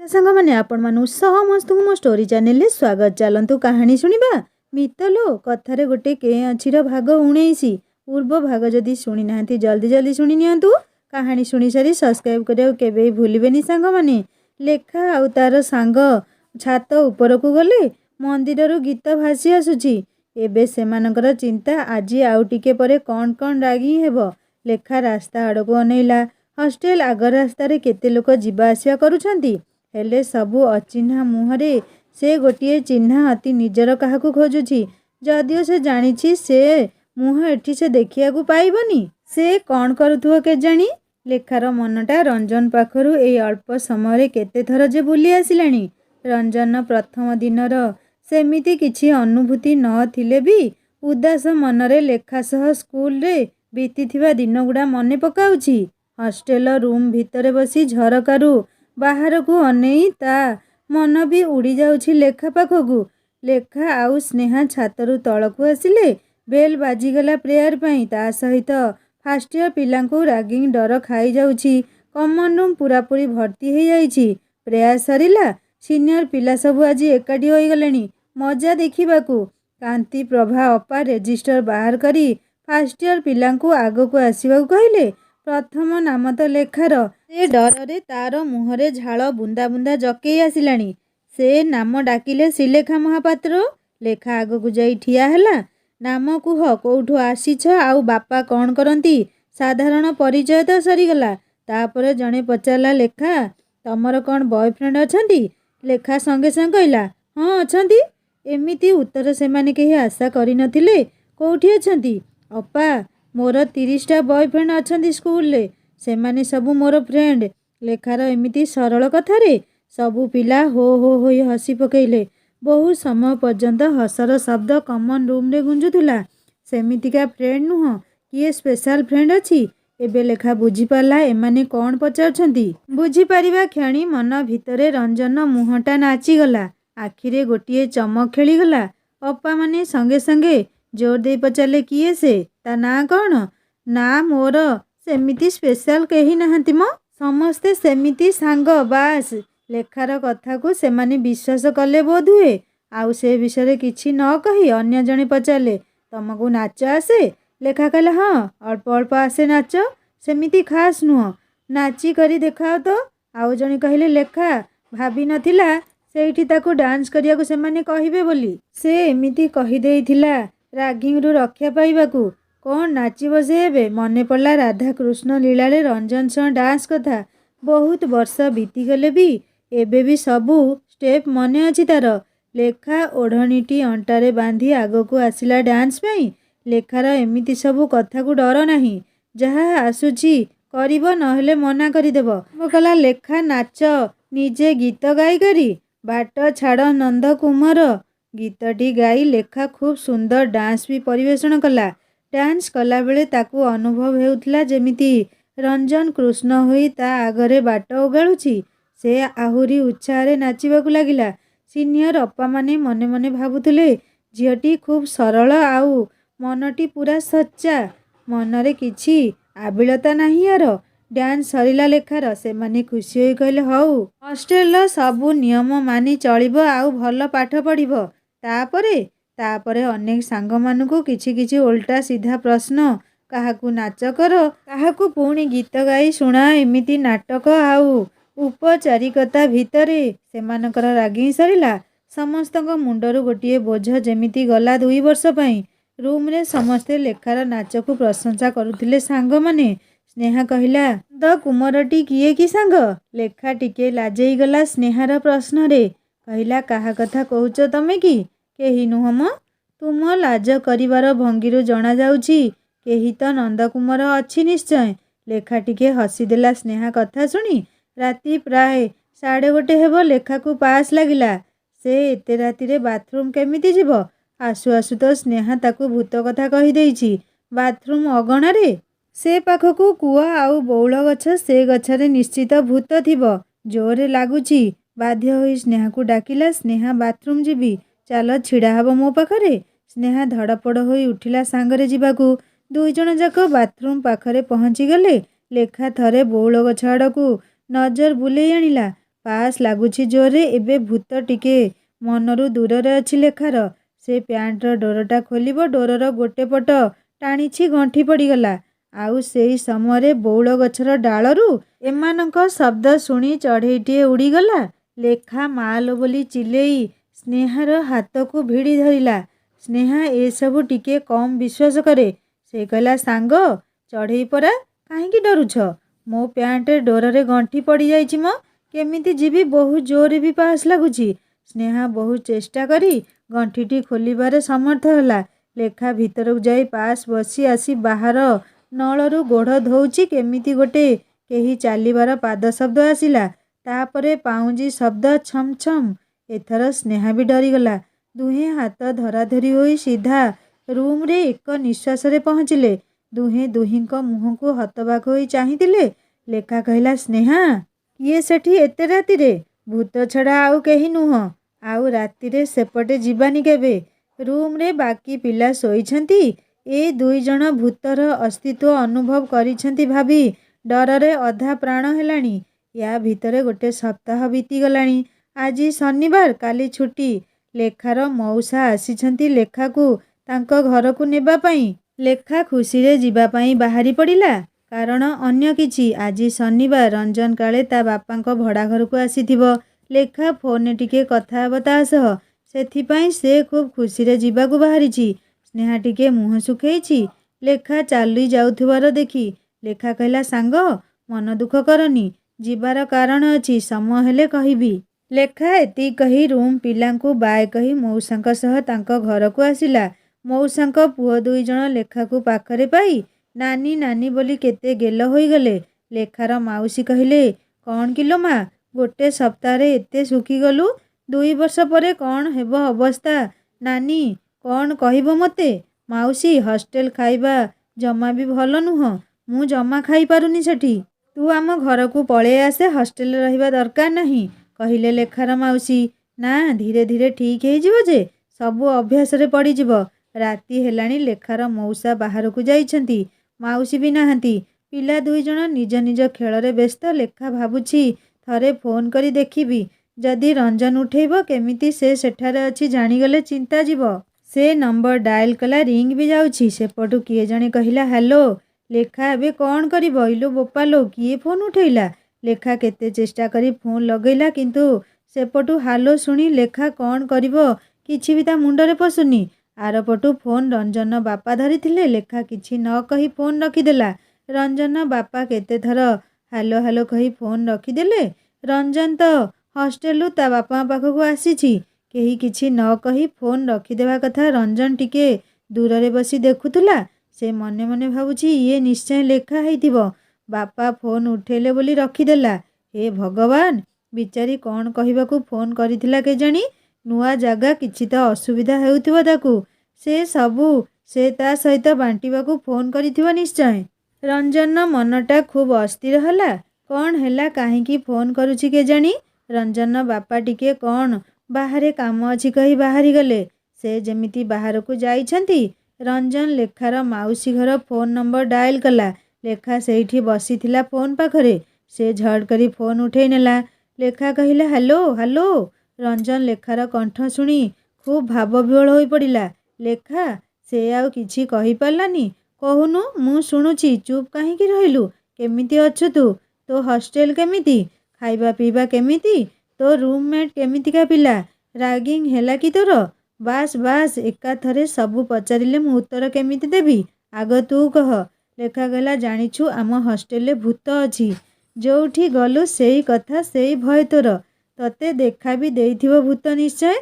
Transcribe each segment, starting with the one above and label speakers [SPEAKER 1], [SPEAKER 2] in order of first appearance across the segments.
[SPEAKER 1] सांग मैंने आपण मानु समस्त मो स्टोरी चैनल ले स्वागत। चलतु कहानी शुणा मितलो कथार गोटे के अच्छीर भाग 19 पूर्व भाग जदि शुणी ना जल्दी जल्दी शुणी नियंतु। कहानी शुणी सारी सब्सक्राइब करिया केबे भूलिबेनी सांग माने। लेखा आउ तार सांग छात ऊपर को गले मंदिर गीत भासी आसुची। एबे सेमानकर चिंता आज आउ टिके परे कौन कौन रागी हेबो। लेखा रास्ता आड़ को अनेला। हॉस्टेल आग रास्तार केते लोक जीवा आसिया करूछंती हेले सबू अचिन्हा मुहरे से गोटे चिन्हा अति निजर काहाकू खोजुची। जदिओ से जानिछि से मुह एठी से देखिया को पाइबनी। से कौन करुथुव केजानी। लेखार मनटा रंजन पाखरु ए अल्प समय केते थर जे बुली आसिलानी। रंजन प्रथम दिनर सेमिति किछि अनुभूति न थिले भी उदास मनरे लेखा सह स्कूल रे बीतीथिबा दिन गुडा मने पकाउछि। हॉस्टेल रूम भितरे बसी झरकारु बाहर को अनेई ता मन भी उड़ी जाउछि लेखा पाखकू। लेखा आउ स्नेहा छातरु तळकू आसिले बेल बाजीगला प्रेयर पई। ता सहित फास्ट इयर पिलांकू रागिंग डर खाई जाउछि। कॉमन रूम पूरापूरी भर्ती हो जाइछि। प्रेयर सरिला सीनियर पिला सबु आज एकाठी होई गलेनी मजा देखिबाकू। कांति प्रभा अपा रेजिस्टर बाहर करी फास्ट इयर पिलांकू आगकू आसीबाकू कहिले। प्रथम नाम तो लेखार। से डर तार मुहरे झाल बुंदा बुंदा जकई आसिलानी। से नाम डाकिले श्रीलेखा महापात्र। लेखा आग को जाई ठिया हैला। नाम कुह कोठू आसीछ आउ बापा कौन करती। साधारण परिचय तो सरीगला। तापर जने पचारला लेखा तमर कौन बॉयफ्रेंड अछंती। लेखा संगे संग कहला हाँ अछंती। एमिति उत्तर से माने केही आशा करि नथिले। कोठी अछंती अपा मोर 30टा बॉयफ्रेंड अछंती स्कूल रे से माने सबू मोर फ्रेंड। लेखार एमिति सरल कथारे सबू पिला हो होई हसी पकेइले। बहु समय पर्यंत हसर शब्द कॉमन रूम रे गुंजुथुला। सेमितिका फ्रेंड नुह किए स्पेशल फ्रेंड अछि। एबे लेखा बुझी पाला एमाने कौन पचारछंती। बुझी पारिबा क्षणी मन भितरे रंजन मुहटा नाची गला। आखिरे गोटिए चमक खेली गला। अपा माने संगे संगे जोर दे पचारले किए से ता ना कौन। ना मोर सेमिति स्पेशल केही नाहंती मो समस्ते सेमिति सांग बास। लेखार कथा को सेमाने विश्वास कले बोध हुए। आउ से विषय किछि न कही अन्य जने पचारले तमको नाच आसे। लेखा कहला हाँ अल्प अल्प आसे नाच सेमिति खास नुह नाची करी देखाओ तो। आउ जने कहले लेखा भाभी नथिला सेठी ताकू डांस करिया को सेमाने कहिबे बोली। से एमिति कहि देइथिला रागिंग रु रक्षा पाइबाकू। कौन नाचिब से हेबे। मने पड़ला राधा कृष्ण लीला रे रंजन सह डांस कथा। बहुत वर्ष बीतीगले भी एबे भी सबू स्टेप मने अछि तार। लेखा ओढ़नीटी अंटारे बांधी आगकू आसिला डांस पई। लेखार एमिति सबू कथा को डर नाही। जहा आसुची करिब नहेले मना करिदेब। कला लेखा नाच निजे गीत गाई करी बाट छाड़ नंद कुमार गीतटी गाई लेखा खूब सुंदर डांस भी परिवेषण कला। डांस कला बेले ताकू अनुभव हेउथला जेमिति रंजन कृष्ण होई ता आगरे बाट ओगाळुची। से आहुरी उत्साह नाचिबाकू लागिला। सीनियर अपा माने मने मने भाबुथुले झियटी खूब सरल आउ मनटी पूरा सच्चा। मनरे किछि आबिलता नाही यार। डांस सरिला लेखार से माने खुशी होई कहले हौ हॉस्टेल सबू नियम मानी चलिबो आउ भल पाठ पढ़िबो। तापरे अनेक सांग मानकू किछि किछि उल्टा सीधा प्रश्न काहाकू नाच कर काहाकू पुणी गीत गाई शुणा। एमिति नाटक आउ उपचारिकता भितरे सेमानकर रागिंग सरिला। समस्तक मुंडरू गोटिए बोझ जेमिति गला 2 वर्ष पई। रूम रे समस्ते लेखार नाच को प्रशंसा करुथिले सांग माने। स्नेहा कहिला द कुमरटी किए की सांग। लेखा टिके लाजेई गला स्नेहार प्रश्न रे। कहिला काहा कथा कहूच तमे की। केही नुह म तुम लाज करिवार भंगीरु जणा जाउची केही तो नंदकुमार अछि निश्चय। लेखा टिके हसी देला स्नेहा कथा सुनी। राति प्राय 1:30 हेबो लेखा को पास लागिला। से एते राति रे बाथरूम केमिति जीवो। आसु आसु तो स्नेहा ताकू भूत कथा कहि देइची। बाथरूम अगणा रे से पाखकू कुआ आउ बौल गछ से गछरे निश्चित भूत थिबो। जोरे लागुची। बाध्य होई स्नेहा को डाकिला स्नेहा बाथरूम जीबी चाल छिड़ा हबो मो पाखरे। स्नेहा धड़पड़ होई उठिला सांगरे जीवाकू। 2 जण जाक बाथरूम पाखरे पहुंची गले। लेखा थरे बौल गछ आड़कू नजर बुलेई आनिला। ପାସ୍ ଲାଗୁଛି ଜୋରରେ। ଏବେ ଭୂତ ଟିକେ ମନରୁ ଦୂରରେ ଅଛି ଲେଖାର। ସେ ପ୍ୟାଣ୍ଟର ଡୋରଟା ଖୋଲିବ, ଡୋରର ଗୋଟେ ପଟ ଟାଣିଛି, ଗଣ୍ଠି ପଡ଼ିଗଲା। ଆଉ ସେଇ ସମୟରେ ବଉଳ ଗଛର ଡାଳରୁ ଏମାନଙ୍କ ଶବ୍ଦ ଶୁଣି ଚଢ଼େଇଟିଏ ଉଡ଼ିଗଲା। ଲେଖା ମାଲୋ ବୋଲି ଚିଲେଇ ସ୍ନେହାର ହାତକୁ ଭିଡ଼ି ଧରିଲା। ସ୍ନେହା ଏସବୁ ଟିକେ କମ୍ ବିଶ୍ୱାସ କରେ। ସେ କହିଲା, ସାଙ୍ଗ, ଚଢ଼େଇ ପରା, କାହିଁକି ଡରୁଛ? ମୋ ପ୍ୟାଣ୍ଟରେ ଡୋରରେ ଗଣ୍ଠି ପଡ଼ିଯାଇଛି ମ। କେମିତି ଯିବି? ବହୁ ଜୋରରେ ବି ପାସ୍ ଲାଗୁଛି। ସ୍ନେହା ବହୁ ଚେଷ୍ଟା କରି ଗଣ୍ଠିଟି ଖୋଲିବାରେ ସମର୍ଥ ହେଲା। ଲେଖା ଭିତରକୁ ଯାଇ ପାସ୍ ବସି ଆସି ବାହାର ନଳରୁ ଗୋଡ଼ ଧୋଉଛି। କେମିତି ଗୋଟେ କେହି ଚାଲିବାର ପାଦ ଶବ୍ଦ ଆସିଲା। ତାପରେ ପାଉଁଜି ଶବ୍ଦ, ଛମ୍ ଛମ୍। ଏଥର ସ୍ନେହା ବି ଡରିଗଲା। ଦୁହେଁ ହାତ ଧରାଧରି ହୋଇ ସିଧା ରୁମ୍ରେ ଏକ ନିଶ୍ୱାସରେ ପହଞ୍ଚିଲେ। ଦୁହେଁ ଦୁହିଁଙ୍କ ମୁହଁକୁ ହତବାକ୍ ହୋଇ ଚାହିଁଥିଲେ। ଲେଖା କହିଲା, ସ୍ନେହା, କିଏ ସେଠି ଏତେ ରାତିରେ? ଭୂତ ଛଡ଼ା ଆଉ କେହି ନୁହଁ। ଆଉ ରାତିରେ ସେପଟେ ଯିବାନି କେବେ। ରୁମ୍ରେ ବାକି ପିଲା ଶୋଇଛନ୍ତି। ଏ ଦୁଇଜଣ ଭୂତର ଅସ୍ତିତ୍ୱ ଅନୁଭବ କରିଛନ୍ତି ଭାବି ଡରରେ ଅଧା ପ୍ରାଣ ହେଲାଣି। ୟା ଭିତରେ ଗୋଟେ ସପ୍ତାହ ବିତିଗଲାଣି। ଆଜି ଶନିବାର, କାଲି ଛୁଟି। ଲେଖାର ମଉସା ଆସିଛନ୍ତି ଲେଖାକୁ ତାଙ୍କ ଘରକୁ ନେବା ପାଇଁ। ଲେଖା ଖୁସିରେ ଯିବା ପାଇଁ ବାହାରି ପଡ଼ିଲା। କାରଣ ଅନ୍ୟ କିଛି। ଆଜି ଶନିବାର, ରଞ୍ଜନ କାଳେ ତା ବାପାଙ୍କ ଭଡ଼ା ଘରକୁ ଆସିଥିବ। ଲେଖା ଫୋନ୍ରେ ଟିକେ କଥା ହେବ ତା ସହ। ସେଥିପାଇଁ ସେ ଖୁବ୍ ଖୁସିରେ ଯିବାକୁ ବାହାରିଛି। ସ୍ନେହା ଟିକେ ମୁହଁ ଶୁଖେଇଛି ଲେଖା ଚାଲି ଯାଉଥିବାର ଦେଖି। ଲେଖା କହିଲା, ସାଙ୍ଗ, ମନ ଦୁଃଖ କରନି। ଯିବାର କାରଣ ଅଛି, ସମୟ ହେଲେ କହିବି। ଲେଖା ଏତିକି କହି ରୁମ୍ ପିଲାଙ୍କୁ ବାଏ କହି ମଉସାଙ୍କ ସହ ତାଙ୍କ ଘରକୁ ଆସିଲା। ମଉସାଙ୍କ ପୁଅ ଦୁଇଜଣ ଲେଖାକୁ ପାଖରେ ପାଇ ନାନୀ ନାନୀ ବୋଲି କେତେ ଗେଲ ହୋଇଗଲେ। ଲେଖାର ମାଉସୀ କହିଲେ, କ'ଣ କିଲୋ ମା, ଗୋଟେ ସପ୍ତାହରେ ଏତେ ଶୁଖିଗଲୁ? 2 ବର୍ଷ ପରେ କ'ଣ ହେବ ଅବସ୍ଥା? ନାନୀ, କ'ଣ କହିବ ମୋତେ? ମାଉସୀ, ହଷ୍ଟେଲ ଖାଇବା ଜମା ବି ଭଲ ନୁହଁ। ମୁଁ ଜମା ଖାଇପାରୁନି ସେଠି। ତୁ ଆମ ଘରକୁ ପଳେଇ ଆସେ, ହଷ୍ଟେଲରେ ରହିବା ଦରକାର ନାହିଁ, କହିଲେ ଲେଖାର ମାଉସୀ। ନା, ଧୀରେ ଧୀରେ ଠିକ୍ ହେଇଯିବ ଯେ, ସବୁ ଅଭ୍ୟାସରେ ପଡ଼ିଯିବ। ରାତି ହେଲାଣି। ଲେଖାର ମଉସା ବାହାରକୁ ଯାଇଛନ୍ତି। ମାଉସୀ ବି ନାହାନ୍ତି। ପିଲା ଦୁଇଜଣ ନିଜ ନିଜ ଖେଳରେ ବ୍ୟସ୍ତ। ଲେଖା ଭାବୁଛି ଥରେ ଫୋନ୍ କରି ଦେଖିବି। ଯଦି ରଞ୍ଜନ ଉଠେଇବ କେମିତି? ସେ ସେଠାରେ ଅଛି ଜାଣିଗଲେ ଚିନ୍ତା ଯିବ। ସେ ନମ୍ବର ଡାଏଲ୍ କଲା, ରିଙ୍ଗ୍ ବି ଯାଉଛି। ସେପଟୁ କିଏ ଜଣେ କହିଲା, ହ୍ୟାଲୋ। ଲେଖା ଏବେ କ'ଣ କରିବ? ଇଲୋ ବୋପାଲୋ, କିଏ ଫୋନ୍ ଉଠେଇଲା? ଲେଖା କେତେ ଚେଷ୍ଟା କରି ଫୋନ୍ ଲଗେଇଲା, କିନ୍ତୁ ସେପଟୁ ହାଲୋ ଶୁଣି ଲେଖା କ'ଣ କରିବ କିଛି ବି ତା ମୁଣ୍ଡରେ ପଶୁନି। ଆରପଟୁ ଫୋନ୍ ରଞ୍ଜନ ବାପା ଧରିଥିଲେ। ଲେଖା କିଛି ନ କହି ଫୋନ୍ ରଖିଦେଲା। ରଞ୍ଜନ ବାପା କେତେଥର ହାଲୋ ହାଲୋ କହି ଫୋନ୍ ରଖିଦେଲେ। ରଞ୍ଜନ ତ ହଷ୍ଟେଲରୁ ତା ବାପାଙ୍କ ପାଖକୁ ଆସିଛି। କେହି କିଛି ନ କହି ଫୋନ୍ ରଖିଦେବା କଥା ରଞ୍ଜନ ଟିକେ ଦୂରରେ ବସି ଦେଖୁଥିଲା। ସେ ମନେ ମନେ ଭାବୁଛି, ଇଏ ନିଶ୍ଚୟ ଲେଖା ହେଇଥିବ। ବାପା ଫୋନ୍ ଉଠେଇଲେ ବୋଲି ରଖିଦେଲା। ହେ ଭଗବାନ, ବିଚାରୀ କ'ଣ କହିବାକୁ ଫୋନ୍ କରିଥିଲା କେଜାଣି? ନୂଆ ଜାଗା, କିଛି ତ ଅସୁବିଧା ହେଉଥିବ ତାକୁ। ସେ ସବୁ ସେ ତା ସହିତ ବାଣ୍ଟିବାକୁ ଫୋନ୍ କରିଥିବ ନିଶ୍ଚୟ। ରଞ୍ଜନର ମନଟା ଖୁବ୍ ଅସ୍ଥିର ହେଲା। କ'ଣ ହେଲା, କାହିଁକି ଫୋନ୍ କରୁଛି କେଜାଣି? ରଞ୍ଜନର ବାପା ଟିକେ କ'ଣ ବାହାରେ କାମ ଅଛି କହି ବାହାରିଗଲେ। ସେ ଯେମିତି ବାହାରକୁ ଯାଇଛନ୍ତି, ରଞ୍ଜନ ଲେଖାର ମାଉସୀ ଘର ଫୋନ୍ ନମ୍ବର ଡାଏଲ୍ କଲା। ଲେଖା ସେଇଠି ବସିଥିଲା ଫୋନ୍ ପାଖରେ। ସେ ଝଟ୍ କରି ଫୋନ୍ ଉଠେଇ ନେଲା। ଲେଖା କହିଲା, ହ୍ୟାଲୋ ହ୍ୟାଲୋ। ରଞ୍ଜନ ଲେଖାର କଣ୍ଠ ଶୁଣି ଖୁବ୍ ଭାବବିହ୍ୱଳ ହୋଇ ପଡ଼ିଲା। ଲେଖା, ସେ ଆଉ କିଛି କହିପାରିଲାନି। କହୁନୁ, ମୁଁ ଶୁଣୁଛି, ଚୁପ୍ କାହିଁକି ରହିଲୁ? କେମିତି ଅଛୁ ତୁ? ତୋ ହଷ୍ଟେଲ କେମିତି? ଖାଇବା ପିଇବା କେମିତି? ତୋ ରୁମ୍ମେଟ୍ କେମିତିକା ପିଲା? ରାଗିଂ ହେଲା କି ତୋର? ବାସ୍ ବାସ୍, ଏକାଥରେ ସବୁ ପଚାରିଲେ ମୁଁ ଉତ୍ତର କେମିତି ଦେବି? ଆଗ ତୁ କହ। ଲେଖା କହିଲା, ଜାଣିଛୁ, ଆମ ହଷ୍ଟେଲରେ ଭୂତ ଅଛି। ଯୋଉଠି ଗଲୁ ସେଇ କଥା, ସେଇ ଭୟ ତୋର। ତତେ ଦେଖା ବି ଦେଇଥିବ ଭୂତ ନିଶ୍ଚୟ।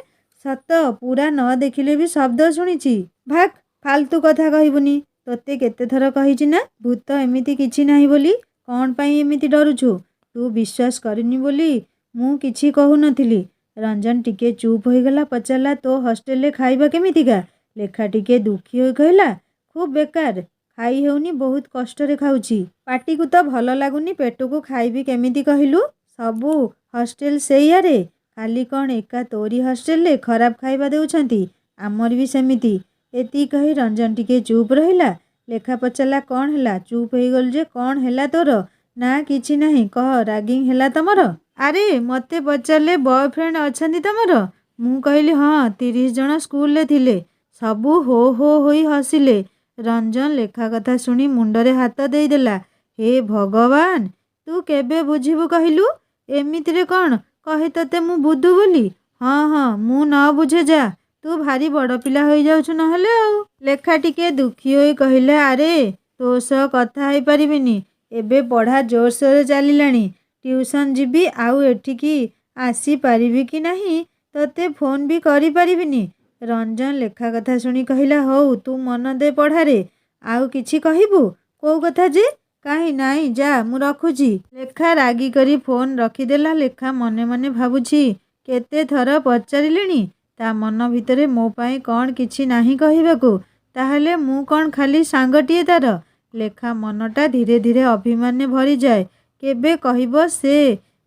[SPEAKER 1] ସତ, ପୁରା ନ ଦେଖିଲେ ବି ଶବ୍ଦ ଶୁଣିଛି। ଭାକ୍, ଫାଲତୁ କଥା କହିବୁନି। ତୋତେ କେତେଥର କହିଛି ନା, ଭୂତ ଏମିତି କିଛି ନାହିଁ ବୋଲି। କ'ଣ ପାଇଁ ଏମିତି ଡରୁଛୁ? ତୁ ବିଶ୍ୱାସ କରିନି ବୋଲି ମୁଁ କିଛି କହୁନଥିଲି। ରଞ୍ଜନ ଟିକେ ଚୁପ୍ ହୋଇଗଲା। ପଚାରିଲା, ତୋ ହଷ୍ଟେଲରେ ଖାଇବା କେମିତିକା? ଲେଖା ଟିକେ ଦୁଃଖୀ ହୋଇ କହିଲା, ଖୁବ୍ ବେକାର। ଖାଇ ହେଉନି, ବହୁତ କଷ୍ଟରେ ଖାଉଛି। ପାଟିକୁ ତ ଭଲ ଲାଗୁନି, ପେଟକୁ ଖାଇବି କେମିତି କହିଲୁ? ସବୁ ହଷ୍ଟେଲ ସେଇଆରେ। ଖାଲି କ'ଣ ଏକା ତୋରି ହଷ୍ଟେଲରେ ଖରାପ ଖାଇବା ଦେଉଛନ୍ତି? ଆମର ବି ସେମିତି। ଏତିକି କହି ରଞ୍ଜନ ଟିକେ ଚୁପ୍ ରହିଲା। ଲେଖା ପଚାରିଲା, କ'ଣ ହେଲା? ଚୁପ୍ ହେଇଗଲୁ ଯେ, କ'ଣ ହେଲା ତୋର? ନା କିଛି ନାହିଁ, କହ। ରାଗିଂ ହେଲା ତମର? ଆରେ ମୋତେ ପଚାରିଲେ ବୟଫ୍ରେଣ୍ଡ ଅଛନ୍ତି ତମର? ମୁଁ କହିଲି ହଁ, 30 ଜଣ ସ୍କୁଲରେ ଥିଲେ। ସବୁ ହୋ ହୋ ହୋଇ ହସିଲେ। ରଞ୍ଜନ ଲେଖା କଥା ଶୁଣି ମୁଣ୍ଡରେ ହାତ ଦେଇଦେଲା। ହେ ଭଗବାନ, ତୁ କେବେ ବୁଝିବୁ କହିଲୁ? ଏମିତିରେ କ'ଣ କହେ ତତେ ମୁଁ ବୁଧୁ ବୋଲି? ହଁ ହଁ, ମୁଁ ନ ବୁଝେ ଯା, ତୁ ଭାରି ବଡ଼ ପିଲା ହୋଇଯାଉଛୁ ନହେଲେ ଆଉ। ଲେଖା ଟିକେ ଦୁଃଖୀ ହୋଇ କହିଲା, ଆରେ ତୋ ସହ କଥା ହେଇପାରିବିନି। ଏବେ ପଢ଼ା ଜୋରସୋରରେ ଚାଲିଲାଣି। ଟ୍ୟୁସନ୍ ଯିବି, ଆଉ ଏଠିକି ଆସିପାରିବି କି ନାହିଁ ତତେ ଫୋନ୍ ବି କରିପାରିବିନି। ରଞ୍ଜନ ଲେଖା କଥା ଶୁଣି କହିଲା, ହଉ ତୁ ମନ ଦେ ପଢ଼ାରେ। ଆଉ କିଛି କହିବୁ? କୋଉ କଥା ଯେ? କାହିଁ ନାଇଁ, ଯା ମୁଁ ରଖୁଛି। ଲେଖା ରାଗି କରି ଫୋନ୍ ରଖିଦେଲା। ଲେଖା ମନେ ମନେ ଭାବୁଛି, କେତେ ଥର ପଚାରିଲେଣି, ତା ମନ ଭିତରେ ମୋ ପାଇଁ କ'ଣ କିଛି ନାହିଁ କହିବାକୁ? ତାହେଲେ ମୁଁ କ'ଣ ଖାଲି ସାଙ୍ଗଟିଏ ତାର? ଲେଖା ମନଟା ଧୀରେ ଧୀରେ ଅଭିମାନରେ ଭରିଯାଏ। କେବେ କହିବ ସେ?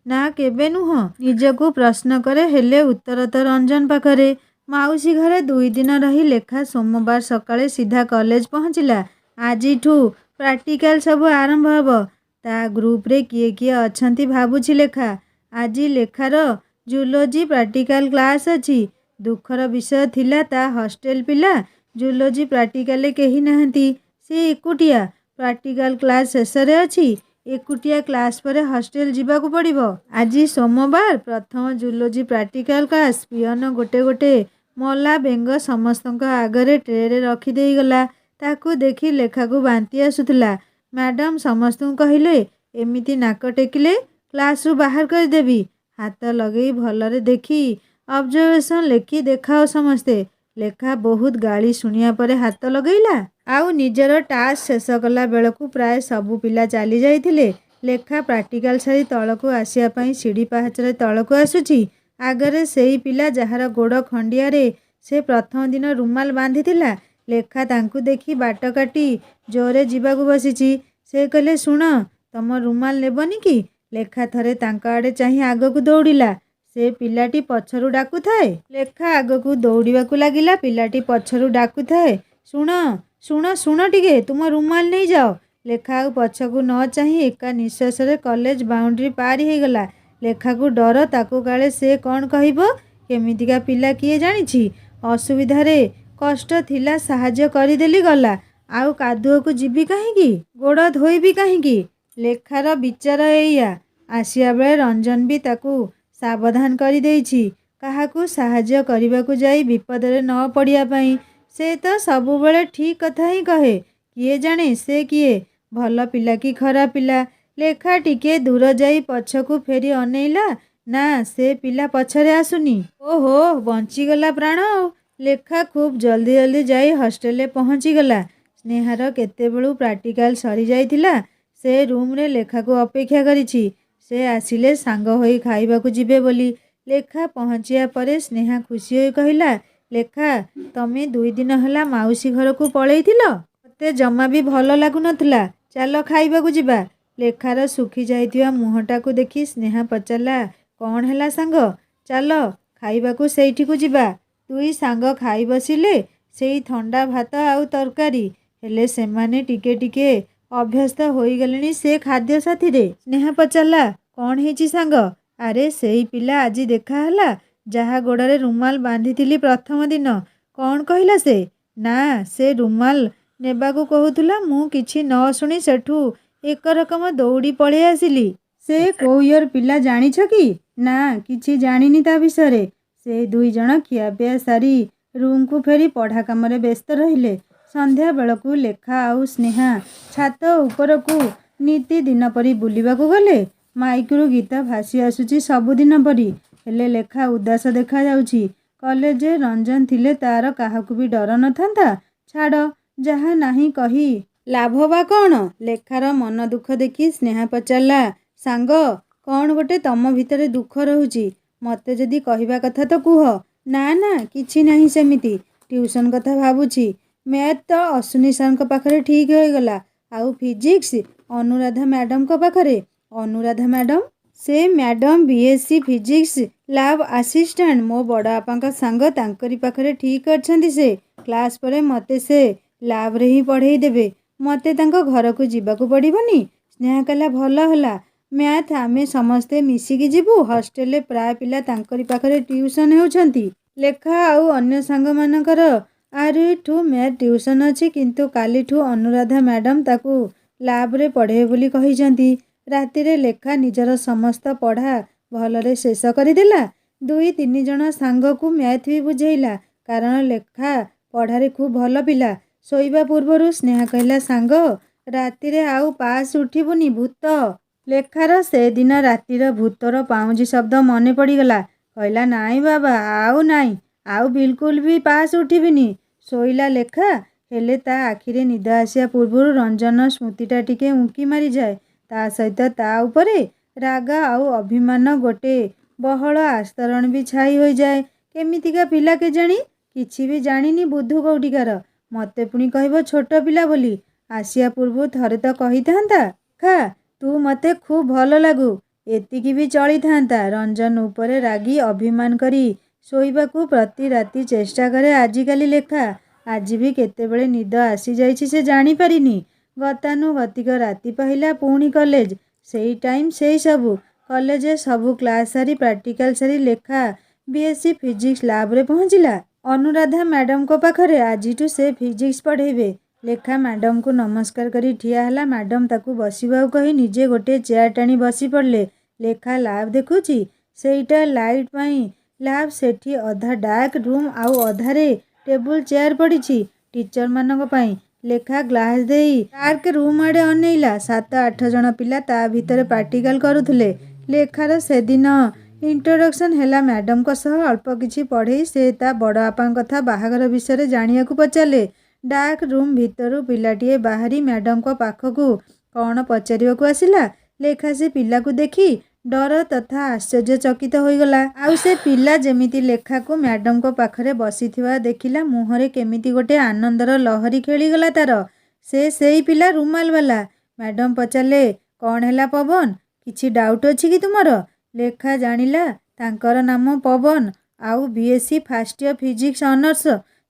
[SPEAKER 1] ନା କେବେ ନୁହଁ। ନିଜକୁ ପ୍ରଶ୍ନ କରେ, ହେଲେ ଉତ୍ତର ତ ରଞ୍ଜନ ପାଖରେ। ମାଉସୀ ଘରେ 2 ଦିନ ରହି ଲେଖା ସୋମବାର ସକାଳେ ସିଧା କଲେଜ ପହଞ୍ଚିଲା। ଆଜିଠୁ ପ୍ରାକ୍ଟିକାଲ ସବୁ ଆରମ୍ଭ ହେବ। ତା ଗ୍ରୁପରେ କିଏ କିଏ ଅଛନ୍ତି ଭାବୁଛି ଲେଖା। ଆଜି ଲେଖାର ଜୁଲୋଜି ପ୍ରାକ୍ଟିକାଲ କ୍ଲାସ୍ ଅଛି। ଦୁଃଖର ବିଷୟ ଥିଲା, ତା ହଷ୍ଟେଲ ପିଲା ଜୁଲୋଜି ପ୍ରାକ୍ଟିକାଲରେ କେହି ନାହାନ୍ତି। ସେ ଏକୁଟିଆ। ପ୍ରାକ୍ଟିକାଲ କ୍ଲାସ୍ ଶେଷରେ ଅଛି। ଏକୁଟିଆ କ୍ଲାସ୍ ପରେ ହଷ୍ଟେଲ ଯିବାକୁ ପଡ଼ିବ। ଆଜି ସୋମବାର, ପ୍ରଥମ ଜୁଲୋଜି ପ୍ରାକ୍ଟିକାଲ କ୍ଲାସ୍। ପିଅନ ଗୋଟେ ଗୋଟେ ମଲା ବେଙ୍ଗ ସମସ୍ତଙ୍କ ଆଗରେ ଟ୍ରେରେ ରଖିଦେଇଗଲା। ତାକୁ ଦେଖି ଲେଖାକୁ ବାନ୍ତି ଆସୁଥିଲା। ମ୍ୟାଡ଼ାମ ସମସ୍ତଙ୍କୁ କହିଲେ, ଏମିତି ନାକ ଟେକିଲେ କ୍ଲାସ୍ରୁ ବାହାର କରିଦେବି। ହାତ ଲଗେଇ ଭଲରେ ଦେଖି ଅବଜରଭେସନ୍ ଲେଖି ଦେଖାଅ ସମସ୍ତେ। ଲେଖା ବହୁତ ଗାଳି ଶୁଣିବା ପରେ ହାତ ଲଗେଇଲା। ଆଉ ନିଜର ଟାସ୍କ ଶେଷ କଲା ବେଳକୁ ପ୍ରାୟ ସବୁ ପିଲା ଚାଲି ଯାଇଥିଲେ। ଲେଖା ପ୍ରାକ୍ଟିକାଲ ସାରି ତଳକୁ ଆସିବା ପାଇଁ ସିଡ଼ି ପାହାଚରେ ତଳକୁ ଆସୁଛି। ଆଗରେ ସେଇ ପିଲା ଯାହାର ଗୋଡ଼ ଖଣ୍ଡିଆରେ ସେ ପ୍ରଥମ ଦିନ ରୁମାଲ ବାନ୍ଧିଥିଲା। ଲେଖା ତାଙ୍କୁ ଦେଖି ବାଟ କାଟି ଜୋରରେ ଯିବାକୁ ବସିଛି। ସେ କହିଲେ, ଶୁଣ, ତମ ରୁମାଲ ନେବନି କି? ଲେଖା ଥରେ ତାଙ୍କ ଆଡ଼େ ଚାହିଁ ଆଗକୁ ଦୌଡ଼ିଲା। ସେ ପିଲାଟି ପଛରୁ ଡାକୁଥାଏ। ଲେଖା ଆଗକୁ ଦୌଡ଼ିବାକୁ ଲାଗିଲା। ପିଲାଟି ପଛରୁ ଡାକୁଥାଏ, ଶୁଣ ଶୁଣ ଶୁଣ ଟିକେ, ତୁମ ରୁମାଲ ନେଇଯାଅ। ଲେଖା ଆଉ ପଛକୁ ନ ଚାହିଁ ଏକା ନିଶ୍ୱାସରେ କଲେଜ ବାଉଣ୍ଡ୍ରି ପାରି ହେଇଗଲା। ଲେଖାକୁ ଡର, ତାକୁ କାଳେ ସେ କ'ଣ କହିବ। କେମିତିକା ପିଲା କିଏ ଜାଣିଛି। ଅସୁବିଧାରେ କଷ୍ଟ ଥିଲା, ସାହାଯ୍ୟ କରିଦେଲି ଗଲା। ଆଉ କାଦୁଅକୁ ଯିବି କାହିଁକି? ଗୋଡ଼ ଧୋଇବି କାହିଁକି? ଲେଖାର ବିଚାର ଏଇଆ। ଆସିବା ବେଳେ ରଞ୍ଜନ ବି ତାକୁ ସାବଧାନ କରିଦେଇଛି, କାହାକୁ ସାହାଯ୍ୟ କରିବାକୁ ଯାଇ ବିପଦରେ ନ ପଡ଼ିବା ପାଇଁ। ସେ ତ ସବୁବେଳେ ଠିକ୍ କଥା ହିଁ କହେ। କିଏ ଜାଣେ ସେ କିଏ, ଭଲ ପିଲା କି ଖରାପ ପିଲା। ଲେଖା ଟିକେ ଦୂର ଯାଇ ପଛକୁ ଫେରି ଅନେଇଲା। ନା, ସେ ପିଲା ପଛରେ ଆସୁନି। ଓହୋ, ବଞ୍ଚିଗଲା ପ୍ରାଣ ଆଉ। ଲେଖା ଖୁବ୍ ଜଲ୍ଦି ଜଲ୍ଦି ଯାଇ ହଷ୍ଟେଲରେ ପହଞ୍ଚିଗଲା। ସ୍ନେହାର କେତେବେଳୁ ପ୍ରାକ୍ଟିକାଲ ସରିଯାଇଥିଲା। ସେ ରୁମ୍ରେ ଲେଖାକୁ ଅପେକ୍ଷା କରିଛି। ସେ ଆସିଲେ ସାଙ୍ଗ ହୋଇ ଖାଇବାକୁ ଯିବେ ବୋଲି। ଲେଖା ପହଞ୍ଚିବା ପରେ ସ୍ନେହା ଖୁସି ହୋଇ କହିଲା, ଲେଖା, ତମେ 2 ଦିନ ହେଲା ମାଉସୀ ଘରକୁ ପଳେଇଥିଲ? ମୋତେ ଜମା ବି ଭଲ ଲାଗୁନଥିଲା। ଚାଲ ଖାଇବାକୁ ଯିବା। ଲେଖାର ଶୁଖି ଯାଇଥିବା ମୁହଁଟାକୁ ଦେଖି ସ୍ନେହା ପଚାରିଲା, କ'ଣ ହେଲା ସାଙ୍ଗ? ଚାଲ ଖାଇବାକୁ ସେଇଠିକୁ ଯିବା। 2 ସାଙ୍ଗ ଖାଇ ବସିଲେ। ସେଇ ଥଣ୍ଡା ଭାତ ଆଉ ତରକାରୀ। ହେଲେ ସେମାନେ ଟିକେ ଟିକେ ଅଭ୍ୟସ୍ତ ହୋଇଗଲେଣି ସେ ଖାଦ୍ୟ ସାଥିରେ। ସ୍ନେହା ପଚାରିଲା, କ'ଣ ହେଇଛି ସାଙ୍ଗ? ଆରେ ସେଇ ପିଲା ଆଜି ଦେଖା ହେଲା, ଯାହା ଗୋଡ଼ରେ ରୁମାଲ ବାନ୍ଧିଥିଲି ପ୍ରଥମ ଦିନ। କ'ଣ କହିଲା ସେ? ନା, ସେ ରୁମାଲ ନେବାକୁ କହୁଥିଲା। ମୁଁ କିଛି ନ ଶୁଣି ସେଠୁ ଏକରକମ ଦୌଡ଼ି ପଳେଇ ଆସିଲି। ସେ କୋଉ ଇୟର ପିଲା ଜାଣିଛ କି? ନା, କିଛି ଜାଣିନି ତା ବିଷୟରେ। ସେ 2 ଜଣ ଖିଆପିଆ ସାରି ରୁମ୍କୁ ଫେରି ପଢ଼ା କାମରେ ବ୍ୟସ୍ତ ରହିଲେ। ସନ୍ଧ୍ୟା ବେଳକୁ ଲେଖା ଆଉ ସ୍ନେହା ଛାତ ଉପରକୁ ନିତିଦିନ ପରି ବୁଲିବାକୁ ଗଲେ। ମାଇକ୍ରୁ ଗୀତ ଭାସି ଆସୁଛି ସବୁଦିନ ପରି। ହେଲେ ଲେଖା ଉଦାସ ଦେଖାଯାଉଛି। କଲେଜରେ ରଞ୍ଜନ ଥିଲେ ତାର କାହାକୁ ବି ଡର ନଥାନ୍ତା। ଛାଡ଼, ଯାହା ନାହିଁ କହି ଲାଭ ବା କ'ଣ? ଲେଖାର ମନ ଦୁଃଖ ଦେଖି ସ୍ନେହା ପଚାରିଲା, ସାଙ୍ଗ, କ'ଣ ଗୋଟେ ତମ ଭିତରେ ଦୁଃଖ ରହୁଛି? ମୋତେ ଯଦି କହିବା କଥା ତ କୁହ। ନା ନା, କିଛି ନାହିଁ ସେମିତି। ଟ୍ୟୁସନ୍ କଥା ଭାବୁଛି। ମ୍ୟାଥ୍ ତ ଅଶ୍ୱିନୀ ସାର୍ଙ୍କ ପାଖରେ ଠିକ୍ ହୋଇଗଲା। ଆଉ ଫିଜିକ୍ସ ଅନୁରାଧା ମ୍ୟାଡ଼ାମଙ୍କ ପାଖରେ। ଅନୁରାଧା ମ୍ୟାଡ଼ାମ? ସେ madam BSc physics lab assistant. ମୋ ବଡ଼ବାପାଙ୍କ ସାଙ୍ଗ, ତାଙ୍କରି ପାଖରେ ଠିକ୍ ଅଛନ୍ତି ସେ। କ୍ଲାସ୍ ପରେ ମୋତେ ସେ ଲ୍ୟାବ୍ରେ ହିଁ ପଢ଼େଇ ଦେବେ। ମୋତେ ତାଙ୍କ ଘରକୁ ଯିବାକୁ ପଡ଼ିବନି। ସ୍ନେହା କହିଲା, ଭଲ ହେଲା। ମ୍ୟାଥ୍ ଆମେ ସମସ୍ତେ ମିଶିକି ଯିବୁ। ହଷ୍ଟେଲରେ ପ୍ରାୟ ପିଲା ତାଙ୍କରି ପାଖରେ ଟ୍ୟୁସନ୍ ହେଉଛନ୍ତି। ଲେଖା ଆଉ ଅନ୍ୟ ସାଙ୍ଗମାନଙ୍କର ଆରିଠୁ ମ୍ୟାଥ୍ ଟ୍ୟୁସନ୍ ଅଛି, କିନ୍ତୁ କାଲିଠୁ ଅନୁରାଧା ମ୍ୟାଡ଼ାମ୍ ତାକୁ ଲାବ୍ରେ ପଢ଼େଇବେ ବୋଲି କହିଛନ୍ତି। ରାତିରେ ଲେଖା ନିଜର ସମସ୍ତ ପଢ଼ା ଭଲରେ ଶେଷ କରିଦେଲା। 2-3 ଜଣ ସାଙ୍ଗକୁ ମ୍ୟାଥ୍ ବି ବୁଝେଇଲା, କାରଣ ଲେଖା ପଢ଼ାରେ ଖୁବ୍ ଭଲ ପିଲା। ଶୋଇବା ପୂର୍ବରୁ ସ୍ନେହା କହିଲା, ସାଙ୍ଗ ରାତିରେ ଆଉ ପାସ୍ ଉଠିବୁନି, ଭୂତ। ଲେଖାର ସେଦିନ ରାତିର ଭୂତର ପାଉଁଜି ଶବ୍ଦ ମନେ ପଡ଼ିଗଲା। କହିଲା, ନାଇଁ ବାବା, ଆଉ ନାଇଁ, ଆଉ ବିଲକୁଲ ବି ପାସ୍ ଉଠିବିନି। ଶୋଇଲା ଲେଖା। ହେଲେ ତା ଆଖିରେ ନିଦ ଆସିବା ପୂର୍ବରୁ ରଞ୍ଜନ ସ୍ମୃତିଟା ଟିକେ ଉଙ୍କି ମାରିଯାଏ। ତା ସହିତ ତା ଉପରେ ରାଗ ଆଉ ଅଭିମାନ ଗୋଟେ ବହଳ ଆସ୍ତରଣ ବି ଛାଇ ହୋଇଯାଏ। କେମିତିକା ପିଲା କେଜାଣି, କିଛି ବି ଜାଣିନି ବୁଦ୍ଧୁ କୋଉଠିକାର। ମତେ ପୁଣି କହିବ ଛୋଟ ପିଲା ବୋଲି। ଆସିବା ପୂର୍ବରୁ ଥରେ ତ କହିଥାନ୍ତା, ଖା ତୁ ମତେ ଖୁବ୍ ଭଲ ଲାଗୁ, ଏତିକି ବି ଚଳିଥାନ୍ତା। ରଞ୍ଜନ ଉପରେ ରାଗି ଅଭିମାନ କରି ଶୋଇବାକୁ ପ୍ରତି ରାତି ଚେଷ୍ଟା କରେ ଆଜିକାଲି ଲେଖା। ଆଜି ବି କେତେବେଳେ ନିଦ ଆସିଯାଇଛି ସେ ଜାଣିପାରିନି। ଗତାନୁଗତିକ ରାତି ପାହିଲା, ପୁଣି କଲେଜ। ସେଇ ଟାଇମ୍, ସେଇ ସବୁ। କଲେଜରେ ସବୁ କ୍ଲାସ୍ ସାରି ପ୍ରାକ୍ଟିକାଲ ସାରି ଲେଖା BSc ଫିଜିକ୍ସ ଲ୍ୟାବ୍ରେ ପହଞ୍ଚିଲା। ଅନୁରାଧା ମ୍ୟାଡ଼ାମଙ୍କ ପାଖରେ ଆଜିଠୁ ସେ ଫିଜିକ୍ସ ପଢ଼େଇବେ। ଲେଖା ମ୍ୟାଡ଼ାମଙ୍କୁ ନମସ୍କାର କରି ଠିଆ ହେଲା। ମ୍ୟାଡ଼ାମ ତାକୁ ବସିବାକୁ କହି ନିଜେ ଗୋଟିଏ ଚେୟାର ଟାଣି ବସି ପଡ଼ିଲେ। ଲେଖା ଲ୍ୟାବ୍ ଦେଖୁଛି। ସେଇଟା ଲାଇଟ୍ ପାଇଁ ଲ୍ୟାବ୍। ସେଠି ଅଧା ଡାର୍କ ରୁମ୍ ଆଉ ଅଧାରେ ଟେବୁଲ ଚେୟାର ପଡ଼ିଛି ଟିଚରମାନଙ୍କ ପାଇଁ। ଲେଖା ଗ୍ଲାସ୍ ଦେଇ ଡାର୍କ ରୁମ୍ ଆଡ଼େ ଅନେଇଲା। 7-8 ଜଣ ପିଲା ତା ଭିତରେ ପ୍ରାକ୍ଟିକାଲ କରୁଥିଲେ। ଲେଖାର ସେଦିନ ଇଣ୍ଟ୍ରୋଡକ୍ସନ୍ ହେଲା ମ୍ୟାଡ଼ାମଙ୍କ ସହ। ଅଳ୍ପ କିଛି ପଢ଼େଇ ସେ ତା ବଡ଼ବାପାଙ୍କ କଥା, ବାହାଘର ବିଷୟରେ ଜାଣିବାକୁ ପଚାରିଲେ। ଡାର୍କ ରୁମ୍ ଭିତରୁ ପିଲାଟିଏ ବାହାରି ମ୍ୟାଡ଼ାମଙ୍କ ପାଖକୁ କ'ଣ ପଚାରିବାକୁ ଆସିଲା। ଲେଖା ସେ ପିଲାକୁ ଦେଖି ଡର ତଥା ଆଶ୍ଚର୍ଯ୍ୟଚକିତ ହୋଇଗଲା। ଆଉ ସେ ପିଲା ଯେମିତି ଲେଖାକୁ ମ୍ୟାଡ଼ାମଙ୍କ ପାଖରେ ବସିଥିବା ଦେଖିଲା, ମୁହଁରେ କେମିତି ଗୋଟେ ଆନନ୍ଦର ଲହରୀ ଖେଳିଗଲା ତାର। ସେ ସେଇ ପିଲା, ରୁମାଲବାଲା। ମ୍ୟାଡ଼ାମ ପଚାରିଲେ, କ'ଣ ହେଲା ପବନ, କିଛି ଡାଉଟ୍ ଅଛି କି ତୁମର? ଲେଖା ଜାଣିଲା ତାଙ୍କର ନାମ ପବନ, ଆଉ BSc first year physics honours.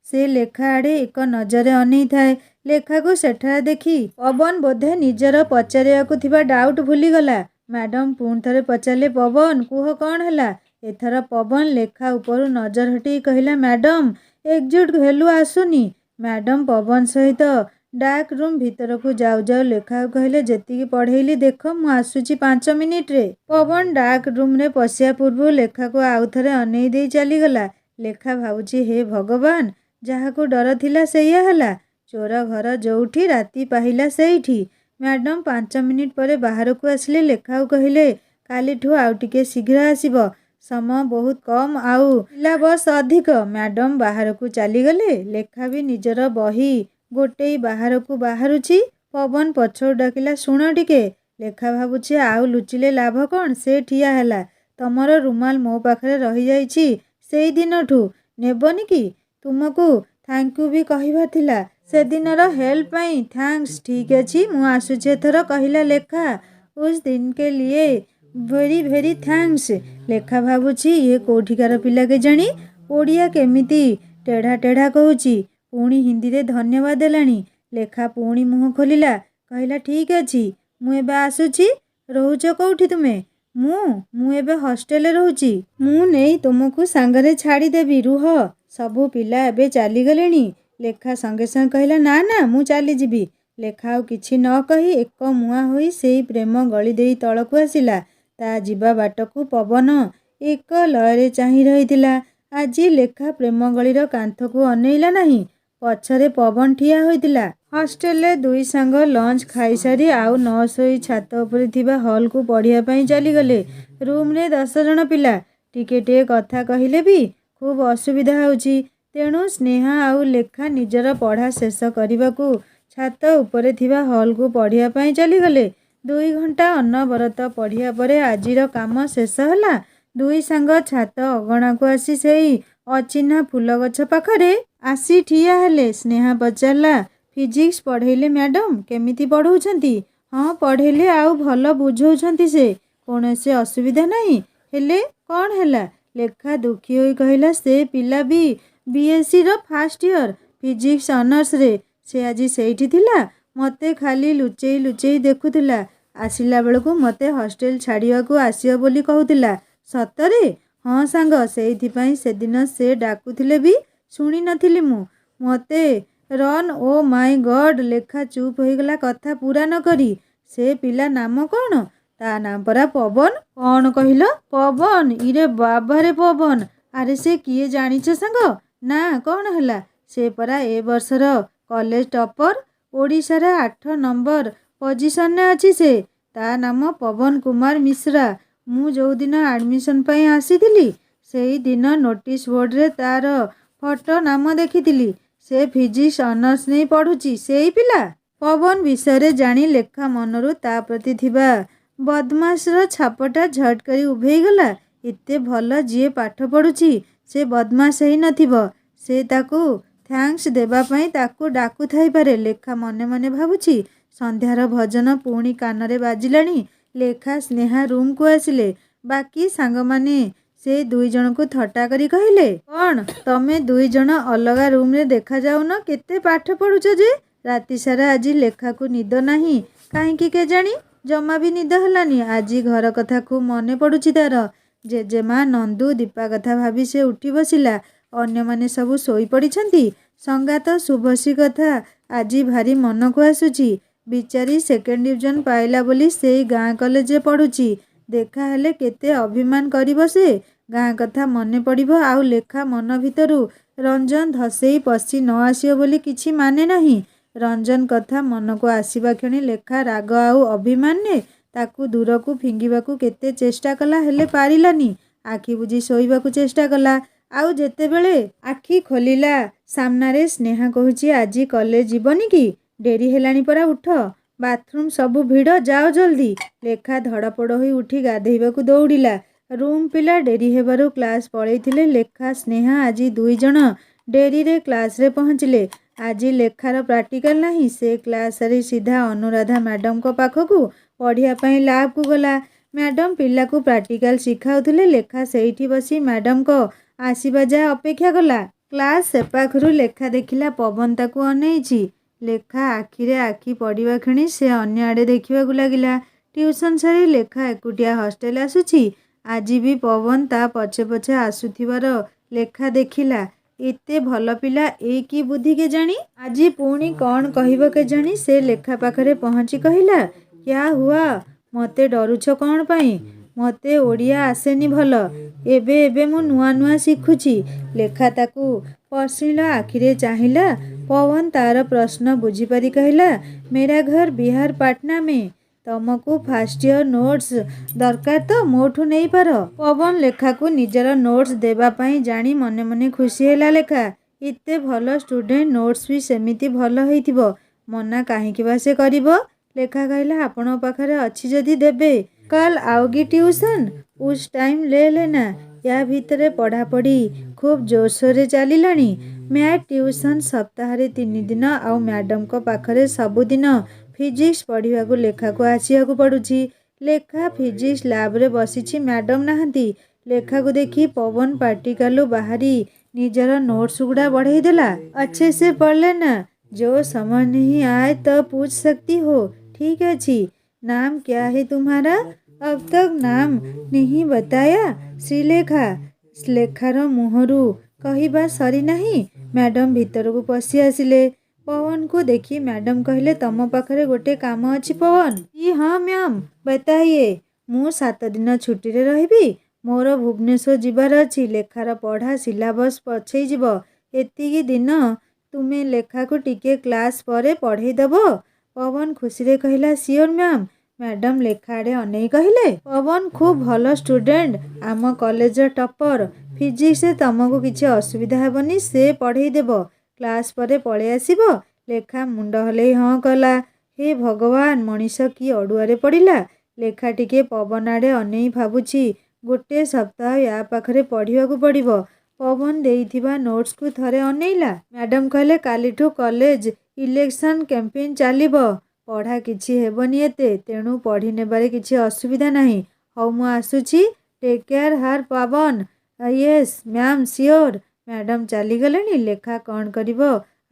[SPEAKER 1] ସେ ଲେଖା ଆଡ଼େ ଏକ ନଜରରେ ଅନେଇଥାଏ। ଲେଖାକୁ ସେଠାରେ ଦେଖି ପବନ ବୋଧେ ନିଜର ପଚାରିବାକୁ ଥିବା ଡାଉଟ୍ ଭୁଲିଗଲା। ମ୍ୟାଡ଼ାମ ପୁଣି ଥରେ ପଚାରିଲେ, ପବନ କୁହ କ'ଣ ହେଲା? ଏଥର ପବନ ଲେଖା ଉପରୁ ନଜର ହଟେଇ କହିଲା, ମ୍ୟାଡ଼ାମ ଏକ୍ଜିଟ୍ ଭ୍ୟାଲୁ ଆସୁନି। ମ୍ୟାଡ଼ାମ ପବନ ସହିତ ଡାର୍କ ରୁମ୍ ଭିତରକୁ ଯାଉ ଯାଉ ଲେଖାକୁ କହିଲେ, ଯେତିକି ପଢ଼େଇଲି ଦେଖ, ମୁଁ ଆସୁଛି 5 ମିନିଟ୍ରେ। ପବନ ଡାର୍କ ରୁମ୍ରେ ପଶିବା ପୂର୍ବରୁ ଲେଖାକୁ ଆଉ ଥରେ ଅନେଇ ଦେଇ ଚାଲିଗଲା। ଲେଖା ଭାବୁଛି, ହେ ଭଗବାନ, ଯାହାକୁ ଡର ଥିଲା ସେଇଆ ହେଲା। ଚୋର ଘର ଯୋଉଠି, ରାତି ପାହିଲା ସେଇଠି। ମ୍ୟାଡ଼ାମ 5 ମିନିଟ୍ ପରେ ବାହାରକୁ ଆସିଲେ। ଲେଖାକୁ କହିଲେ, କାଲିଠୁ ଆଉ ଟିକେ ଶୀଘ୍ର ଆସିବ, ସମୟ ବହୁତ କମ୍ ଆଉ ସିଲାବସ୍ ଅଧିକ। ମ୍ୟାଡ଼ାମ ବାହାରକୁ ଚାଲିଗଲେ। ଲେଖା ବି ନିଜର ବହି ଗୋଟେଇ ବାହାରକୁ ବାହାରୁଛି। ପବନ ପଛରୁ ଡାକିଲା, ଶୁଣ ଟିକେ। ଲେଖା ଭାବୁଛି, ଆଉ ଲୁଚିଲେ ଲାଭ କ'ଣ? ସେ ଠିଆ ହେଲା। ତମର ରୁମାଲ ମୋ ପାଖରେ ରହିଯାଇଛି ସେଇ ଦିନଠୁ, ନେବନି କି? ତୁମକୁ ଥ୍ୟାଙ୍କ୍ୟୁ ବି କହିବାର ଥିଲା ସେଦିନର ହେଲ୍ପ ପାଇଁ। ଥ୍ୟାଙ୍କ୍ସ, ଠିକ୍ ଅଛି, ମୁଁ ଆସୁଛି ଏଥର, କହିଲା ଲେଖା। ଉସ୍ ଦିନ କେ ଲିଏ ଭେରି ଭେରି ଥ୍ୟାଙ୍କ୍ସ। ଲେଖା ଭାବୁଛି, ଇଏ କୋଉଠିକାର ପିଲା କେଜାଣି, ଓଡ଼ିଆ କେମିତି ଟେଢ଼ା ଟେଢ଼ା କହୁଛି, ପୁଣି ହିନ୍ଦୀରେ ଧନ୍ୟବାଦ ଦେଲାଣି। ଲେଖା ପୁଣି ମୁହଁ ଖୋଲିଲା, କହିଲା, ଠିକ୍ ଅଛି, ମୁଁ ଏବେ ଆସୁଛି। ରହୁଛ କୋଉଠି ତୁମେ? ମୁଁ ଏବେ ହଷ୍ଟେଲରେ ରହୁଛି। ମୁଁ ନେଇ ତୁମକୁ ସାଙ୍ଗରେ ଛାଡ଼ିଦେବି, ରୁହ। ସବୁ ପିଲା ଏବେ ଚାଲିଗଲେଣି। ଲେଖା ସଙ୍ଗେ ସଙ୍ଗେ କହିଲା, ନା ନା, ମୁଁ ଚାଲିଯିବି। ଲେଖା ଆଉ କିଛି ନ କହି ଏକ ମୁହାଁ ହୋଇ ସେଇ ପ୍ରେମ ଗଳି ଦେଇ ତଳକୁ ଆସିଲା। ତା ଯିବା ବାଟକୁ ପବନ ଏକ ଲୟରେ ଚାହିଁ ରହିଥିଲା। ଆଜି ଲେଖା ପ୍ରେମ ଗଳିର କାନ୍ଥକୁ ଅନେଇଲା ନାହିଁ। ପଛରେ ପବନ ଠିଆ ହୋଇଥିଲା। ହଷ୍ଟେଲରେ ଦୁଇ ସାଙ୍ଗ ଲଞ୍ଚ ଖାଇସାରି ଆଉ ନ ଶୋଇ ଛାତ ଉପରେ ଥିବା ହଲ୍କୁ ପଢ଼ିବା ପାଇଁ ଚାଲିଗଲେ। ରୁମ୍ରେ 10 ଜଣ ପିଲା। ଟିକେ ଟିକେ କଥା କହିଲେ ବି ଖୁବ୍ ଅସୁବିଧା ହେଉଛି। ତେଣୁ ସ୍ନେହା ଆଉ ଲେଖା ନିଜର ପଢ଼ା ଶେଷ କରିବାକୁ ଛାତ ଉପରେ ଥିବା ହଲ୍କୁ ପଢ଼ିବା ପାଇଁ ଚାଲିଗଲେ। 2 ଘଣ୍ଟା ଅନବରତ ପଢ଼ିବା ପରେ ଆଜିର କାମ ଶେଷ ହେଲା। ଦୁଇ ସାଙ୍ଗ ଛାତ ଅଗଣାକୁ ଆସି ସେଇ ଅଚିହ୍ନା ଫୁଲଗଛ ପାଖରେ ଆସି ଠିଆ ହେଲେ। ସ୍ନେହା ପଚାରିଲା, ଫିଜିକ୍ସ ପଢ଼େଇଲେ ମ୍ୟାଡ଼ାମ? କେମିତି ପଢ଼ଉଛନ୍ତି? ହଁ, ପଢ଼େଇଲେ, ଆଉ ଭଲ ବୁଝଉଛନ୍ତି ସେ, କୌଣସି ଅସୁବିଧା ନାହିଁ। ହେଲେ କ'ଣ ହେଲା? ଲେଖା ଦୁଃଖୀ ହୋଇ କହିଲା, ସେ ପିଲା ବି BScର ଫାର୍ଷ୍ଟ ଇୟର ଫିଜିକ୍ସ ଅନର୍ସରେ। ସେ ଆଜି ସେଇଠି ଥିଲା। ମତେ ଖାଲି ଲୁଚେଇ ଲୁଚେଇ ଦେଖୁଥିଲା। ଆସିଲା ବେଳକୁ ମୋତେ ହଷ୍ଟେଲ ଛାଡ଼ିବାକୁ ଆସିବ ବୋଲି କହୁଥିଲା। ସତରେ? ହଁ ସାଙ୍ଗ, ସେଇଥିପାଇଁ ସେଦିନ ସେ ଡାକୁଥିଲେ ବି ଶୁଣି ନଥିଲି ମୁଁ। ମୋତେ ରନ୍ ଓ ମାଇ ଗଡ୍। ଲେଖା ଚୁପ୍ ହୋଇଗଲା କଥା ପୂରା ନ କରି। ସେ ପିଲା ନାମ କ'ଣ? ତା ନାମ ପରା ପବନ। କ'ଣ କହିଲ? ପବନ? ଇରେ ବାବାରେ ପବନ। ଆରେ ସେ କିଏ ଜାଣିଛ ସାଙ୍ଗ? ନା, କ'ଣ ହେଲା? ସେ ପରା ଏ ବର୍ଷର କଲେଜ ଟପର। ଓଡ଼ିଶାର 8 ନମ୍ବର ପୋଜିସନରେ ଅଛି ସେ। ତା ନାମ ପବନ କୁମାର ମିଶ୍ରା। ମୁଁ ଯେଉଁଦିନ ଆଡ଼ମିସନ୍ ପାଇଁ ଆସିଥିଲି ସେଇଦିନ ନୋଟିସ୍ ବୋର୍ଡ଼ରେ ତାର ଫଟୋ ନାମ ଦେଖିଥିଲି। ସେ ଫିଜିକ୍ସ ଅନର୍ସ ନେଇ ପଢ଼ୁଛି। ସେଇ ପିଲା। ପବନ ବିଷୟରେ ଜାଣି ଲେଖା ମନରୁ ତା ପ୍ରତି ଥିବା ବଦମାସର ଛାପଟା ଝଟ୍ କରି ଉଭେଇଗଲା। ଏତେ ଭଲ ଯିଏ ପାଠ ପଢ଼ୁଛି ସେ ବଦମାସ ହେଇ ନଥିବ। ସେ ତାକୁ ଥ୍ୟାଙ୍କ୍ସ ଦେବା ପାଇଁ ତାକୁ ଡାକୁଥାଇପାରେ। ଲେଖା ମନେ ମନେ ଭାବୁଛି। ସନ୍ଧ୍ୟାର ଭଜନ ପୁଣି କାନରେ ବାଜିଲାଣି। ଲେଖା ସ୍ନେହା ରୁମ୍କୁ ଆସିଲେ। ବାକି ସାଙ୍ଗମାନେ ସେ ଦୁଇଜଣଙ୍କୁ ଥଟ୍ଟା କରି କହିଲେ, କ'ଣ ତମେ ଦୁଇଜଣ ଅଲଗା ରୁମ୍ରେ ଦେଖାଯାଉନ? କେତେ ପାଠ ପଢ଼ୁଛ ଯେ? ରାତିସାରା ଆଜି ଲେଖାକୁ ନିଦ ନାହିଁ କାହିଁକି କେଜାଣି? ଜମା ବି ନିଦ ହେଲାନି। ଆଜି ଘର କଥା ଖୁବ୍ ମନେ ପଡ଼ୁଛି ତାର। ଜେଜେମା, ନନ୍ଦୁ, ଦୀପା କଥା ଭାବି ସେ ଉଠି ବସିଲା। ଅନ୍ୟମାନେ ସବୁ ଶୋଇପଡ଼ିଛନ୍ତି। ସଙ୍ଗାତ ଶୁଭଶ୍ରୀ କଥା ଆଜି ଭାରି ମନକୁ ଆସୁଛି। ବିଚାରୀ ସେକେଣ୍ଡ ଡିଭିଜନ ପାଇଲା ବୋଲି ସେଇ ଗାଁ କଲେଜରେ ପଢ଼ୁଛି। ଦେଖା ହେଲେ କେତେ ଅଭିମାନ କରିବ ସେ। ଗାଁ କଥା ମନେ ପଡ଼ିବ ଆଉ ଲେଖା ମନ ଭିତରୁ ରଞ୍ଜନ ଧସେଇ ପଶି ନ ଆସିବ ବୋଲି କିଛି ମାନେ ନାହିଁ। ରଞ୍ଜନ କଥା ମନକୁ ଆସିବା କ୍ଷଣି ଲେଖା ରାଗ ଆଉ ଅଭିମାନରେ ତାକୁ ଦୂରକୁ ଫିଙ୍ଗିବାକୁ କେତେ ଚେଷ୍ଟା କଲା, ହେଲେ ପାରିଲାନି। ଆଖି ବୁଜି ଶୋଇବାକୁ ଚେଷ୍ଟା କଲା। ଆଉ ଯେତେବେଳେ ଆଖି ଖୋଲିଲା ସାମ୍ନାରେ ସ୍ନେହା କହୁଛି, ଆଜି କଲେଜ ଯିବନି କି? ଡେରି ହେଲାଣି ପରା, ଉଠ। ବାଥରୁମ୍ ସବୁ ଭିଡ଼, ଯାଅ ଜଲ୍ଦି। ଲେଖା ଧଡ଼ପଡ଼ ହୋଇ ଉଠି ଗାଧେଇବାକୁ ଦୌଡ଼ିଲା। ରୁମ୍ ପିଲା ଡେରି ହେବାରୁ କ୍ଲାସ୍ ପଳେଇଥିଲେ। ଲେଖା ସ୍ନେହା ଆଜି ଦୁଇଜଣ ଡେରିରେ କ୍ଲାସ୍ରେ ପହଞ୍ଚିଲେ। ଆଜି ଲେଖାର ପ୍ରାକ୍ଟିକାଲ ନାହିଁ। ସେ କ୍ଲାସ୍ ସାରି ସିଧା ଅନୁରାଧା ମ୍ୟାଡ଼ମଙ୍କ ପାଖକୁ ପଢ଼ିବା ପାଇଁ ଲ୍ୟାବ୍କୁ ଗଲା। ମ୍ୟାଡ଼ମ ପିଲାକୁ ପ୍ରାକ୍ଟିକାଲ ଶିଖାଉଥିଲେ। ଲେଖା ସେଇଠି ବସି ମ୍ୟାଡ଼ମଙ୍କ ଆସିବା ଯାଏ ଅପେକ୍ଷା କଲା। କ୍ଲାସ୍ ସେପାଖରୁ ଲେଖା ଦେଖିଲା ପବନ ତାକୁ ଅନେଇଛି। ଲେଖା ଆଖିରେ ଆଖି ପଡ଼ିବା କ୍ଷଣି ସେ ଅନ୍ୟ ଆଡ଼େ ଦେଖିବାକୁ ଲାଗିଲା। ଟ୍ୟୁସନ୍ ସାରି ଲେଖା ଏକୁଟିଆ ହଷ୍ଟେଲ ଆସୁଛି। ଆଜି ବି ପବନ ତା ପଛେ ପଛେ ଆସୁଥିବାର ଲେଖା ଦେଖିଲା। ଏତେ ଭଲ ପିଲା, ଏଇ କି ବୁଦ୍ଧି କେଜାଣି? ଆଜି ପୁଣି କ'ଣ କହିବ କେଜାଣି? ସେ ଲେଖା ପାଖରେ ପହଞ୍ଚି କହିଲା, କ୍ୟା ହୁଆ? ମୋତେ ଡରୁଛ କ'ଣ ପାଇଁ? ମୋତେ ଓଡ଼ିଆ ଆସେନି ଭଲ। ଏବେ ଏବେ ମୁଁ ନୂଆ ନୂଆ ଶିଖୁଛି। ଲେଖା ତାକୁ ପ୍ରଶ୍ନିଳ ଆଖିରେ ଚାହିଁଲା। ପବନ ତାର ପ୍ରଶ୍ନ ବୁଝିପାରି କହିଲା, ମେରା ଘର ବିହାର ପାଟନା ମେ। ତମକୁ ଫାର୍ଷ୍ଟ ଇୟର ନୋଟ୍ସ ଦରକାର ତ ମୋଠୁ ନେଇପାର। ପବନ ଲେଖାକୁ ନିଜର ନୋଟ୍ସ ଦେବା ପାଇଁ ଜାଣି ମନେ ମନେ ଖୁସି ହେଲା। ଲେଖା ଏତେ ଭଲ ଷ୍ଟୁଡେଣ୍ଟ, ନୋଟ୍ସ ବି ସେମିତି ଭଲ ହେଇଥିବ। ମନା କାହିଁକି ବା ସେ କରିବ? ଲେଖା କହିଲା, ଆପଣଙ୍କ ପାଖରେ ଅଛି ଯଦି ଦେବେ। କାଲ ଆଓଗି ଟ୍ୟୁସନ୍? ଉସ୍ ଟାଇମ୍ ଲେ ଲେନା। ୟା ଭିତରେ ପଢ଼ାପଢ଼ି ଖୁବ୍ ଜୋରସୋରରେ ଚାଲିଲାଣି। ମ୍ୟାଥ୍ ଟ୍ୟୁସନ୍ ସପ୍ତାହରେ 3 ଦିନ ଆଉ ମ୍ୟାଡ଼ମଙ୍କ ପାଖରେ ସବୁଦିନ ଫିଜିକ୍ସ ପଢ଼ିବାକୁ ଲେଖାକୁ ଆସିବାକୁ ପଡ଼ୁଛି। ଲେଖା ଫିଜିକ୍ସ ଲ୍ୟାବ୍ରେ ବସିଛି, ମ୍ୟାଡ଼ମ ନାହାନ୍ତି। ଲେଖାକୁ ଦେଖି ପବନ ପ୍ରାକ୍ଟିକାଲରୁ ବାହାରି ନିଜର ନୋଟ୍ସ ଗୁଡ଼ା ବଢ଼େଇ ଦେଲା। अच्छे से पढ़ लेना, जो समझ नहीं आए तो पूछ सकती हो। ठीक अच्छी। नाम क्या है तुम्हारा? अब तक नाम नहीं बताया। ଶ୍ରୀଲେଖା। ଲେଖାର ମୁହଁରୁ କହିବା ସରି ନାହିଁ। ମ୍ୟାଡ଼ମ ଭିତରକୁ ପଶି ଆସିଲେ। ପବନକୁ ଦେଖି ମ୍ୟାଡ଼ମ କହିଲେ, ତମ ପାଖରେ ଗୋଟେ କାମ ଅଛି ପବନ। ଜି ହଁ ମ୍ୟାମ୍, ବତାଇଏ। ମୁଁ 7 ଦିନ ଛୁଟିରେ ରହିବି। ମୋର ଭୁବନେଶ୍ୱର ଯିବାର ଅଛି। ଲେଖାର ପଢ଼ା ସିଲାବସ୍ ପଛେଇ ଯିବ। ଏତିକି ଦିନ ତୁମେ ଲେଖାକୁ ଟିକେ କ୍ଲାସ୍ ପରେ ପଢ଼େଇ ଦେବ? ପବନ ଖୁସିରେ କହିଲା, ସିଓର ମ୍ୟାମ୍। ମ୍ୟାଡ଼ମ ଲେଖା ଆଡ଼େ ଅନେଇ କହିଲେ, ପବନ ଖୁବ୍ ଭଲ ଷ୍ଟୁଡେଣ୍ଟ, ଆମ କଲେଜର ଟପର। ଫିଜିକ୍ସରେ ତମକୁ କିଛି ଅସୁବିଧା ହେବନି, ସେ ପଢ଼େଇ ଦେବ। କ୍ଲାସ୍ ପରେ ପଳେଇ ଆସିବ। ଲେଖା ମୁଣ୍ଡ ହଲେଇ ହଁ କଲା। ହେ ଭଗବାନ, ମଣିଷ କି ଅଡ଼ୁଆରେ ପଡ଼ିଲା। ଲେଖା ଟିକେ ପବନ ଆଡ଼େ ଅନେଇ ଭାବୁଛି, ଗୋଟେ ସପ୍ତାହ ୟା ପାଖରେ ପଢ଼ିବାକୁ ପଡ଼ିବ। ପବନ ଦେଇଥିବା ନୋଟ୍ସକୁ ଥରେ ଅନେଇଲା। ମ୍ୟାଡ଼ମ କହିଲେ, କାଲିଠୁ କଲେଜ ଇଲେକ୍ସନ କ୍ୟାମ୍ପେନ୍ ଚାଲିବ। ପଢ଼ା କିଛି ହେବନି ଏତେ, ତେଣୁ ପଢ଼ି ନେବାରେ କିଛି ଅସୁବିଧା ନାହିଁ। ହଉ ମୁଁ ଆସୁଛି। ଟେକ୍ କେୟାର ହାର Pawan. Yes ma'am, sure. Madam ଚାଲିଗଲେଣି। ଲେଖା କ'ଣ କରିବ?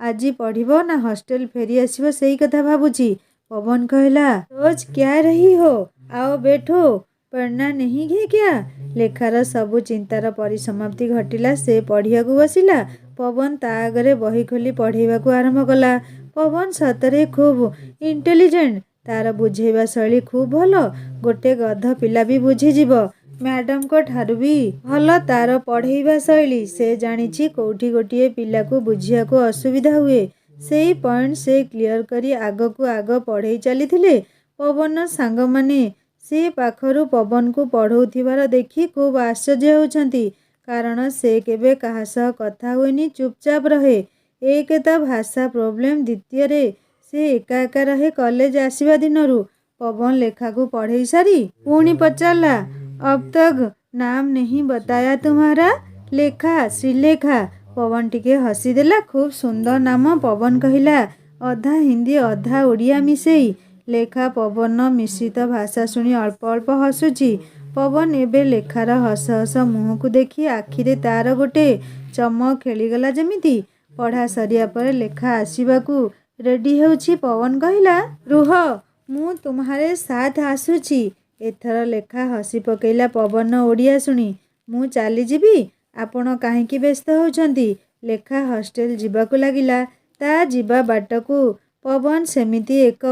[SPEAKER 1] ଆଜି ପଢ଼ିବ ନା ହଷ୍ଟେଲ ଫେରି ଆସିବ ସେଇ କଥା ଭାବୁଛି। पवन कहला, रोज क्या रही हो, आओ बैठो, पढ़ना नहीं है क्या? लेखार सबु चिंतार परिसमाप्ति घटिला। से पढ़ियाकू बसिला। पवन ता आगरे बही खोली पढ़ेबाकू आरंभ कला। पवन सतरे खूब इंटेलिजेंट। तार बुझेଇବା शैली खूब भल। गोटे गध पिला भी बुझीजिब। मैडम को ठारू भी भल तार पढ़ेଇବା शैली। से जानिछि कोठी गोटिए पिलाकू बुझियाकू असुविधा हुए। सेई पॉइंट से क्लियर करी आगकू आग पढ़ेई चलीथिले। पवन सांगमाने से पाखरु पवन को पढ़ौथिबार देखि खूब आश्चर्य होउछंती। कारण से केबे काहा सह कथा हुएनी, चुपचाप रहे। एक तो भाषा प्रोब्लेम, द्वितीय रे से एका एका रहे कॉलेज आसिबा दिनरू। पवन लेखा को पढ़ेई सारी पुणी पचारला, अब तक नाम नहीं बताया तुम्हारा? लेखा, श्रीलेखा। पवन टिके हसी देला। खूब सुंदर नाम। पवन कहिला, अधा हिंदी अधा ओडिया मिसेई। लेखा पवन मिश्रित भाषा शुणी अल्प अल्प हसुची। पवन एबे लेखार हस हस मुह को देखी आखिरे तार गोटे चमक खेलीगला जेमिति। पढ़ा सरिया पर लेखा आसिबाकू रेडी हेउछि। पवन कहिला, रुह मु तुम्हारे साथ आसुची। एथर लेखा हसी पकेइला पवन ओडिया शुणी। मु चाली जीवी, आपण काहींकी व्यस्त होउछंती? लेखा हॉस्टेल जीवाकू लागिला। ता जीवा बाटकू पवन सेमिति एक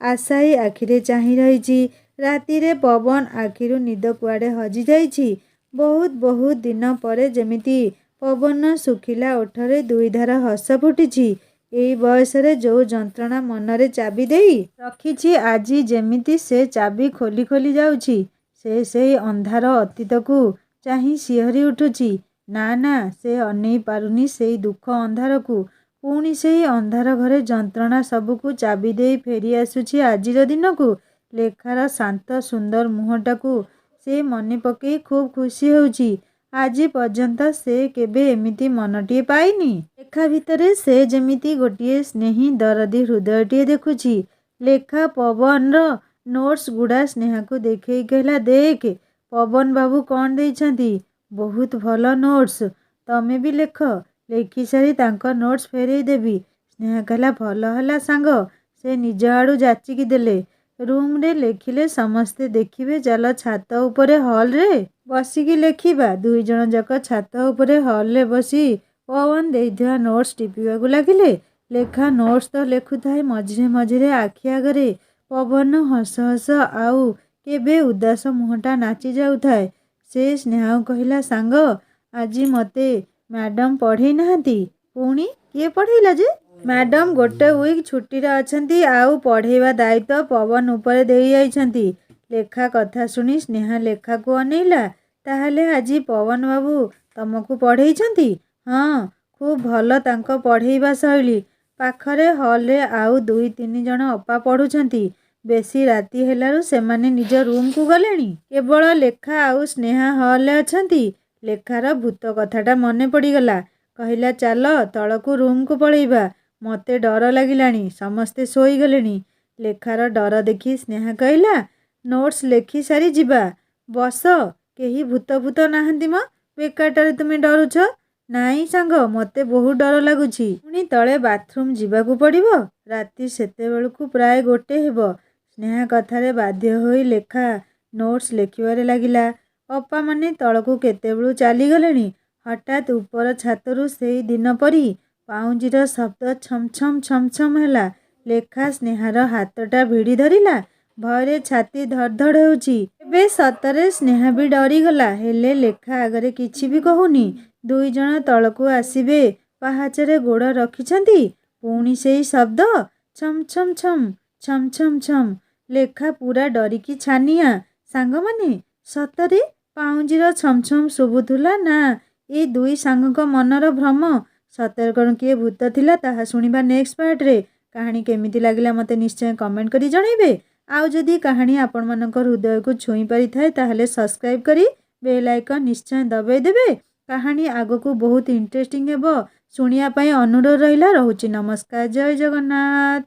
[SPEAKER 1] आशायी आखिरे चाही रहिछि। रातिरे पवन आखिरु निद कुआडे हजि जाइछि। बहुत बहुत दिन परे जेमिति पवन सुखिला ओठरे दुईधार हस फुटिछि। एई बयसरे जो जंत्रणा मनरे चाबी देई रखिछि, आजी जेमिति से चाबी खोली खोली जाउछि। से सेई अंधार अतीतकू चाही सिहरी उठुछि। ना ना, से अनेई पारुनी सेई दुख अंधारकू। पुणी सेई अंधार घरे जंत्रणा सबुकू चाबी देई फेरी आसुछि आजिर दिनकू। लेखार शांत सुंदर मुहटाकू से मने पकेई खूब खुशी होउछि। आजी पर्यंत से केबे एमिति मनटिए पाइनी। लेखा भितरे से जेमिति गोटिए स्नेही दरदी हृदयटिए देखुछि। लेखा पवन रो नोट्स गुड़ा स्नेहाकू देखई कहला, देख पवन बाबू कौन देइछंती, बहुत भल नोट्स, तमे भी लेख। लेखि सारी तांको नोट्स फेरई देबी। स्नेहा कहला, भल हला सांग। से निज आड़ू जाचिकी देले। रूम रे लेखिले समस्ते देखिबे, चल छात उपरे हॉल रे बसिकी लेखिबा। दुई जण जाक छात उपरे हॉल रे बसी पवन देइथिबा नोट्स टिपिबाकू लागिले। लेखा नोट्स तो लेखुथाए, मझिरे मझिरे आखि आगरे पवन हस हस आउ केबे उदास मुहटा नाची जाउथाए। से स्नेहा कहिला, सांग आजी मते मैडम पढ़ेई नाहांती? पुणी किए पढ़ेइला जे? मैडम गोटे वीक छुट्टी रे अछंती, आउ पढ़ेଇବା दायित्व पवन उपरे देई जाइछंती। लेखा कथा शुणी स्नेहा लेखा को अनेइला। ताहले आजी पवन बाबू तमकू पढ़ेइछंती? हाँ, खूब भल तांको पढ़ेଇବା शैली। पाखरे हॉल रे आउ दुई तीन जण अपा पढ़ुछंती। बेसी राति हेलारू सेमाने निज रूम को गलेनी। केवल लेखा आउ स्नेहा हॉल रे अछंती। लेखार भूत कथाटा मने पड़ीगला। कहिला, चाल तळकू रूम को पळेइबा, मते डर लागिलाणी, समस्ते सोई गलेनी। लेखार डर देखी स्नेहा कहिला, नोट्स लेखि सारी जिबा, बस। केही भूत भूत नाहांती म, बेकारटारे तुमे डरुछ? नाई सांग, मते बहुत डर लागुछि। पुणी तळे बाथरूम जीवाकू पड़िबो। राति सेतेबेलकू प्राय गोटे हेबो। स्नेहा कथारे बाध्य होई लेखा नोट्स लेखिबारे लागिला। अपा माने तळकू केतेबेलू चाली गलेनी। हठात ऊपर छातरू सेई दिन परी पाउंजीर शब्द छम छम छम छम हेला। लेखा स्नेहार हाथटा भिड़ी धरिला। भयरे छाती धड़धड़ हेउछि। एबे सतरे स्नेहा भी डरीगला। हेले लेखा आगरे किछि भी कहुनी। दुई जण तळकू आसिबे पाहाचरे गोड़ रखिछंती। पुणी सेई शब्द छम छम छम छम छम छम। लेखा पूरा डरिकी छानिया। सांगमाने सतरे पाउंजीर छम छम शुभुथुला ना ए दुई सांगक मनर भ्रम? सतर कण किए भूत थिला ताहा शुणिबा नेक्स्ट पार्ट रे। कहानी केमिति लागिला मते निश्चय कमेंट करी जणाइबे। आउ जदि कहानी आपण मानकर हृदय को छुई पारि थाए ताहले सब्सक्राइब करी बेल आइकन निश्चय दबाई देबे। कहानी आगको बहुत इंटरेस्टिंग हेबो। शुणिया पई अनुरोध रहिला। रहुछि नमस्कार, जय जगन्नाथ।